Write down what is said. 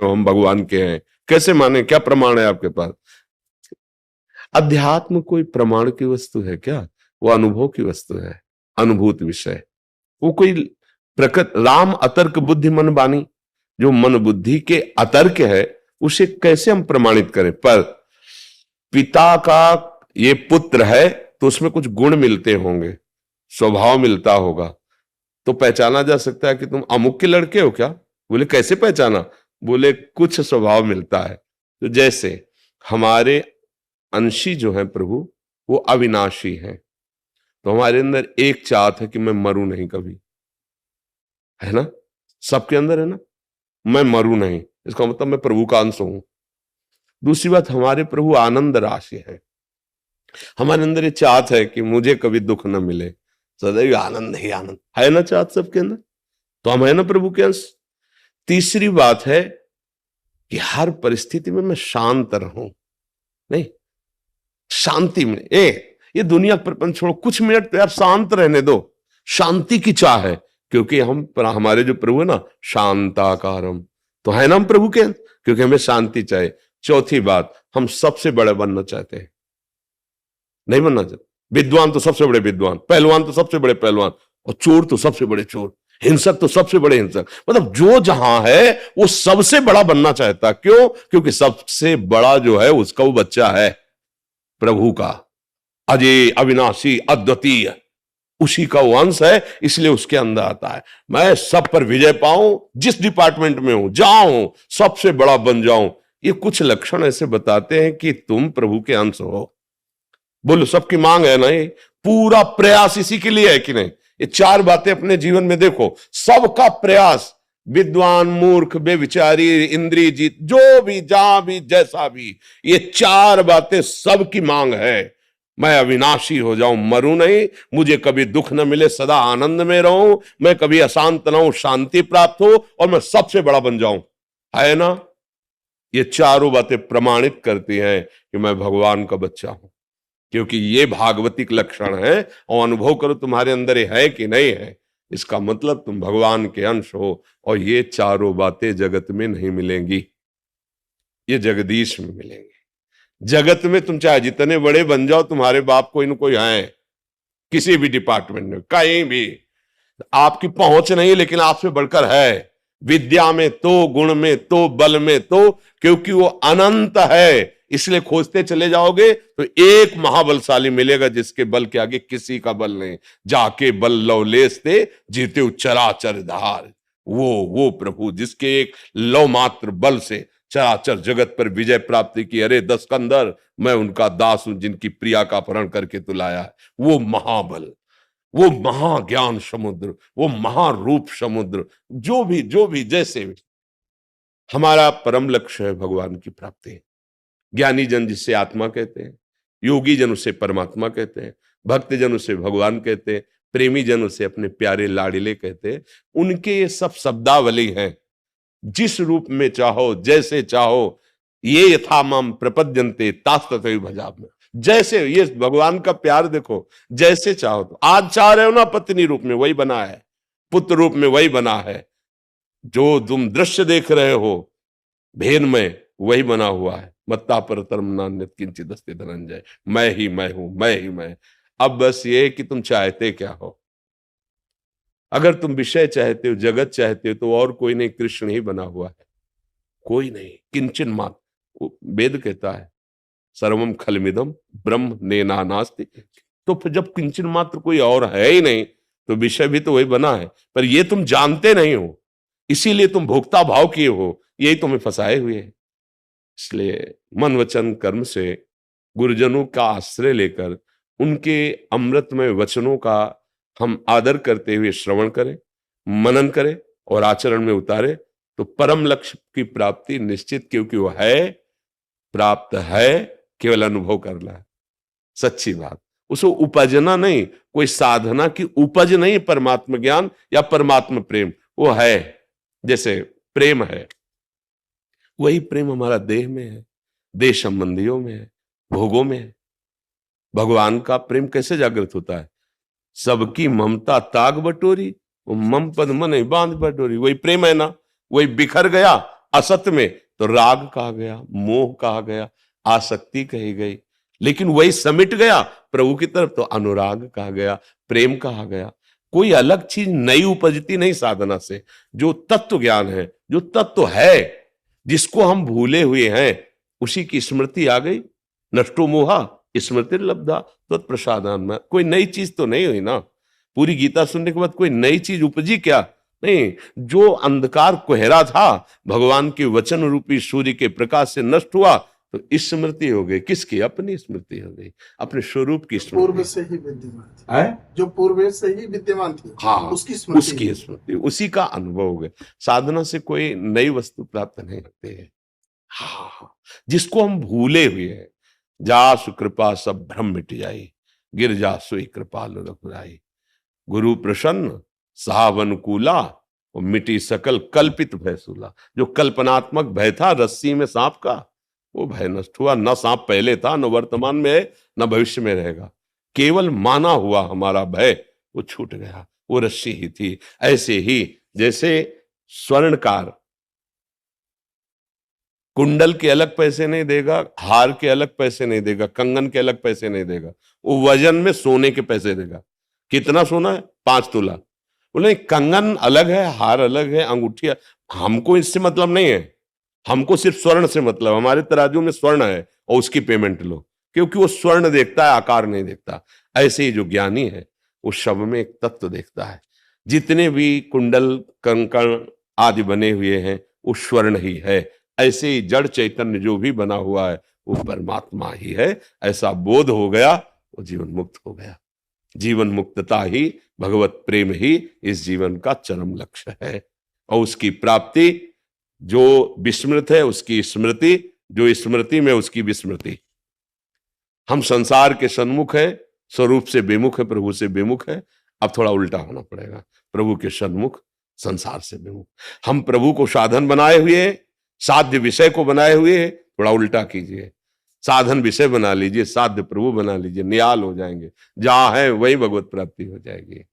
हम भगवान के हैं, कैसे माने, क्या प्रमाण है आपके पास? अध्यात्म कोई प्रमाण की वस्तु है क्या? वो अनुभव की वस्तु है, अनुभूत विषय। वो कोई प्रकृत राम अतर्क बुद्धि मन बानी, जो मन बुद्धि के अतर्क है उसे कैसे हम प्रमाणित करें? पर पिता का ये पुत्र है तो उसमें कुछ गुण मिलते होंगे, स्वभाव मिलता होगा, तो पहचाना जा सकता है कि तुम अमुक के लड़के हो क्या? बोले कैसे पहचाना? बोले कुछ स्वभाव मिलता है। तो जैसे हमारे अंशी जो है प्रभु, वो अविनाशी है, तो हमारे अंदर एक चाहत है कि मैं मरूं नहीं कभी, है ना? सबके अंदर है ना, मैं मरूं नहीं, इसका मतलब मैं प्रभु का अंश हूं। दूसरी बात, हमारे प्रभु आनंद राशि है, हमारे अंदर ये चाहत है कि मुझे कभी दुख न मिले, सदैव आनंद ही आनंद है ना, चाहत सबके अंदर, तो हम है ना प्रभु के अंश। तीसरी बात है कि हर परिस्थिति में मैं शांत रहूं, नहीं शांति में, ये दुनिया प्रपंच छोड़ो, कुछ मिनट तो यार शांत रहने दो, शांति की चाह है, क्योंकि हमारे जो प्रभु है ना शांताकारम, तो है ना हम प्रभु के, क्योंकि हमें शांति चाहिए। चौथी बात, हम सबसे बड़े बनना चाहते हैं, नहीं बनना चाहते। विद्वान तो सबसे बड़े विद्वान, पहलवान तो सबसे बड़े पहलवान, और चोर तो सबसे बड़े चोर, हिंसक तो सबसे बड़े हिंसक, मतलब जो जहां है वो सबसे बड़ा बनना चाहता। क्यों? क्योंकि सबसे बड़ा जो है उसका वो बच्चा है प्रभु का, अजय अविनाशी अद्वितीय, उसी का वो अंश है, इसलिए उसके अंदर आता है मैं सब पर विजय पाऊं, जिस डिपार्टमेंट में हूं जाऊं सबसे बड़ा बन जाऊं। ये कुछ लक्षण ऐसे बताते हैं कि तुम प्रभु के अंश हो। बोलो सबकी मांग है ना, ये पूरा प्रयास इसी के लिए है कि नहीं? ये चार बातें अपने जीवन में देखो, सबका प्रयास, विद्वान मूर्ख बेविचारी इंद्रिय जीत, जो भी जहां भी जैसा भी, ये चार बातें सबकी मांग है। मैं अविनाशी हो जाऊं, मरूं नहीं, मुझे कभी दुख न मिले, सदा आनंद में रहूं, मैं कभी अशांत ना हूं, शांति प्राप्त हो, और मैं सबसे बड़ा बन जाऊं, है ना? ये चारों बातें प्रमाणित करती हैं कि मैं भगवान का बच्चा हूं, क्योंकि ये भागवतिक लक्षण है, और अनुभव करो तुम्हारे अंदर ये है कि नहीं है, इसका मतलब तुम भगवान के अंश हो। और ये चारों बातें जगत में नहीं मिलेंगी, ये जगदीश में मिलेंगी। जगत में तुम चाहे जितने बड़े बन जाओ, तुम्हारे बाप कोई न कोई है किसी भी डिपार्टमेंट में, कहीं भी आपकी पहुंच नहीं, लेकिन आपसे बढ़कर है, विद्या में तो, गुण में तो, बल में तो, क्योंकि वो अनंत है, इसलिए खोजते चले जाओगे तो एक महाबलशाली मिलेगा जिसके बल के आगे किसी का बल नहीं। जाके बल लवलेस थे जीते चराचर धार, वो प्रभु जिसके एक लव मात्र बल से चराचर जगत पर विजय प्राप्ति की। अरे दस कंदर, मैं उनका दास हूं जिनकी प्रिया का अपहरण करके तू लाया है। वो महाबल, वो महाज्ञान समुद्र, वो महारूप समुद्र, जो भी जैसे भी, हमारा परम लक्ष्य है भगवान की प्राप्ति। ज्ञानी जन जिसे आत्मा कहते हैं, योगी जन उसे परमात्मा कहते हैं, भक्त जन उसे भगवान कहते हैं, प्रेमी जन उसे अपने प्यारे लाडिले कहते हैं। उनके ये सब शब्दावली हैं, जिस रूप में चाहो जैसे चाहो, ये यथा माम प्रपद्यन्ते तास्तथैव भजामि। जैसे ये भगवान का प्यार देखो, जैसे चाहो, तो आज चाह रहे हो ना पत्नी रूप में, वही बना है, पुत्र रूप में वही बना है, जो तुम दृश्य देख रहे हो भेद में वही बना हुआ है। मत्ता परतरम नान्यत् किंचित् अस्ति धनंजय, मैं ही मैं हूं, मैं ही मैं। अब बस ये कि तुम चाहते क्या हो। अगर तुम विषय चाहते हो, जगत चाहते हो, तो और कोई नहीं, कृष्ण ही बना हुआ है, कोई नहीं, किंचन मात्र। वेद कहता है सर्वम खलमिदम ब्रह्म नेना नास्ति, तो फिर जब किंचन मात्र कोई और है ही नहीं, तो विषय भी तो वही बना है, पर ये तुम जानते नहीं हो, इसीलिए तुम भोक्ता भाव किए हो, यही तुम्हें फंसाए हुए है। इसलिए मन वचन कर्म से गुरुजनों का आश्रय लेकर उनके अमृतमय वचनों का हम आदर करते हुए श्रवण करें, मनन करें और आचरण में उतारे, तो परम लक्ष्य की प्राप्ति निश्चित, क्योंकि वो है, प्राप्त है, केवल अनुभव करना है। सच्ची बात, उसको उपजना नहीं, कोई साधना की उपज नहीं, परमात्मा ज्ञान या परमात्मा प्रेम वो है। जैसे प्रेम है, वही प्रेम हमारा देह में है, देह संबंधियों में है, भोगों में है। भगवान का प्रेम कैसे जागृत होता है? सबकी ममता ताग बटोरी, वो मम पद मन बांध बटोरी, वही प्रेम है ना, वही बिखर गया असत में तो राग कहा गया, मोह कहा गया, आसक्ति कही गई। लेकिन वही समिट गया प्रभु की तरफ तो अनुराग कहा गया, प्रेम कहा गया। कोई अलग चीज नई उपजती नहीं साधना से। जो तत्व ज्ञान है, जो तत्व है, जिसको हम भूले हुए हैं, उसी की स्मृति आ गई। नष्टो मोहा स्मृति लब्धा तत्प्रसादान में। कोई नई चीज तो नहीं हुई ना। पूरी गीता सुनने के बाद कोई नई चीज उपजी क्या? नहीं। जो अंधकार कोहरा था भगवान के वचन रूपी सूर्य के प्रकाश से नष्ट हुआ तो स्मृति हो गई। किसकी? अपनी स्मृति हो गई, अपने स्वरूप की स्मृति। पूर्व से ही विद्यमान थी, जो पूर्व से ही विद्यमान थी, हाँ, उसकी स्मृति, उसकी स्मृति, उसी का अनुभव हो गया। साधना से कोई नई वस्तु प्राप्त नहीं होती है। हाँ, जिसको हम भूले हुए हैं। जासु कृपा सब भ्रम मिट जाई, गिर जासु कृपाल रघुराई। गुरु प्रसन्न साहब अनुकूला और मिटी सकल कल्पित भय सूला। जो कल्पनात्मक भय था रस्सी में सांप का, वो भय नष्ट हुआ। न सांप पहले था, न वर्तमान में है, न भविष्य में रहेगा। केवल माना हुआ हमारा भय वो छूट गया, वो रस्सी ही थी। ऐसे ही जैसे स्वर्णकार कुंडल के अलग पैसे नहीं देगा, हार के अलग पैसे नहीं देगा, कंगन के अलग पैसे नहीं देगा, वो वजन में सोने के पैसे देगा। कितना सोना है? 5 तोला। बोले कंगन अलग है, हार अलग है, अंगूठी। हमको इससे मतलब नहीं है, हमको सिर्फ स्वर्ण से मतलब। हमारे तराजू में स्वर्ण है और उसकी पेमेंट लो, क्योंकि वो स्वर्ण देखता है, आकार नहीं देखता। ऐसे ही जो ज्ञानी है वो शव में एक तत्व देखता है। जितने भी कुंडल कंकण आदि बने हुए हैं वो स्वर्ण ही है। ऐसे ही जड़ चैतन्य जो भी बना हुआ है वो परमात्मा ही है। ऐसा बोध हो गया वो जीवन मुक्त हो गया। जीवन मुक्तता ही, भगवत प्रेम ही इस जीवन का चरम लक्ष्य है। और उसकी प्राप्ति, जो विस्मृत है उसकी स्मृति, जो स्मृति में उसकी विस्मृति। हम संसार के सन्मुख है, स्वरूप से बेमुख है, प्रभु से बेमुख है। अब थोड़ा उल्टा होना पड़ेगा, प्रभु के सन्मुख, संसार से बेमुख। हम प्रभु को साधन बनाए हुए, साध्य विषय को बनाए हुए, थोड़ा उल्टा कीजिए। साधन विषय बना लीजिए, साध्य प्रभु बना लीजिए, निहाल हो जाएंगे। जहां है वही भगवत प्राप्ति हो जाएगी।